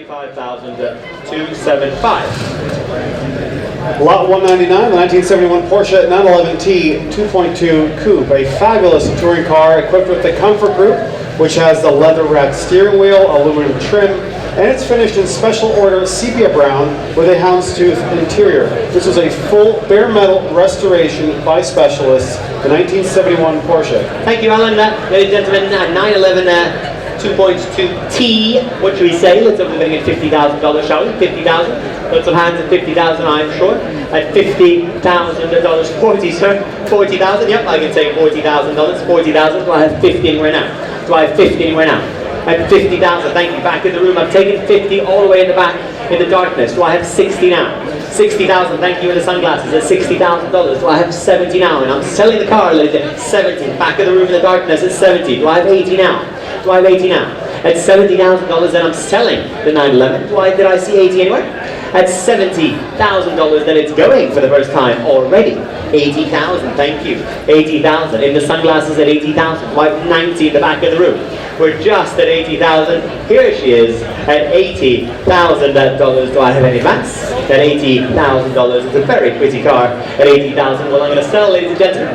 $45,275. Lot 199, the 1971 Porsche 911T 2.2 Coupe, a fabulous touring car equipped with the Comfort Group, which has the leatherette steering wheel, aluminum trim, and it's finished in special order Sepia Brown with a houndstooth interior. This is a full bare metal restoration by specialists, the 1971 Porsche. Thank you, Alan. Ladies and gentlemen, 911 2.2T, what should we say? Let's open the bidding at $50,000, shall we? 50,000. Lots of hands at 50,000, I'm sure. At $50,000, 40, sir. 40,000, yep, I can say $40,000. 40,000, do I have 50 anywhere now? Do I have 50 anywhere now? At 50,000, thank you. Back in the room, I've taken 50 all the way in the back in the darkness. Do I have 60 now? 60,000, thank you, with the sunglasses. At $60,000, do I have 70 now? And I'm selling the car, ladies and gentlemen. 70. Back in the room in the darkness at 70. Do I have 80 now? Do I have 80 now? At $70,000, then I'm selling the 911. Did I see 80 anywhere? At $70,000, then it's going for the first time already. 80,000, thank you. 80,000. In the sunglasses at 80,000. Do I have 90 in the back of the room? We're just at 80,000. Here she is at $80,000. Do I have any advance? At $80,000. It's a very pretty car at 80,000. Well, I'm going to sell, ladies and gentlemen.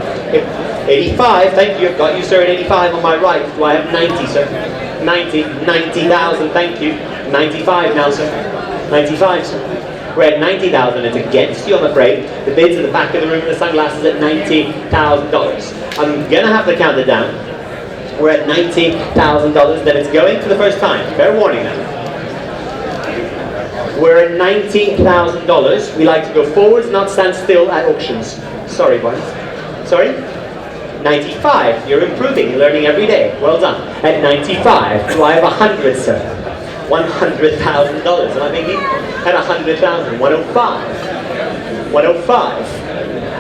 85, thank you. I've got you, sir, at 85 on my right. Do I have 90, sir? 90,000, thank you. 95 now, sir. 95, sir. We're at 90,000. It's against you, I'm afraid. The bid's at the back of the room with the sunglasses at $90,000. I'm going to have to count it down. We're at $90,000. Then it's going for the first time. Fair warning now. We're at $90,000. We like to go forwards, not stand still at auctions. Sorry, boys. Sorry? 95. You're improving. You're learning every day. Well done. At 95. Do I have 100, sir? $100,000. Am I thinking? At 100,000. 105. 105.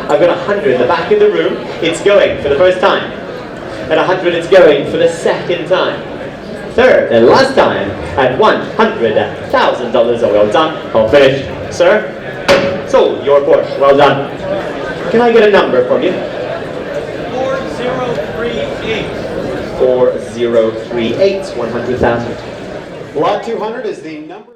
I've got 100 in the back of the room. It's going for the first time. At 100, it's going for the second time. Third and last time at $100,000. Oh, well done. All finished. Sir, sold your Porsche. Well done. Can I get a number from you? 4038. 4038. 100,000. Lot 200 is the number.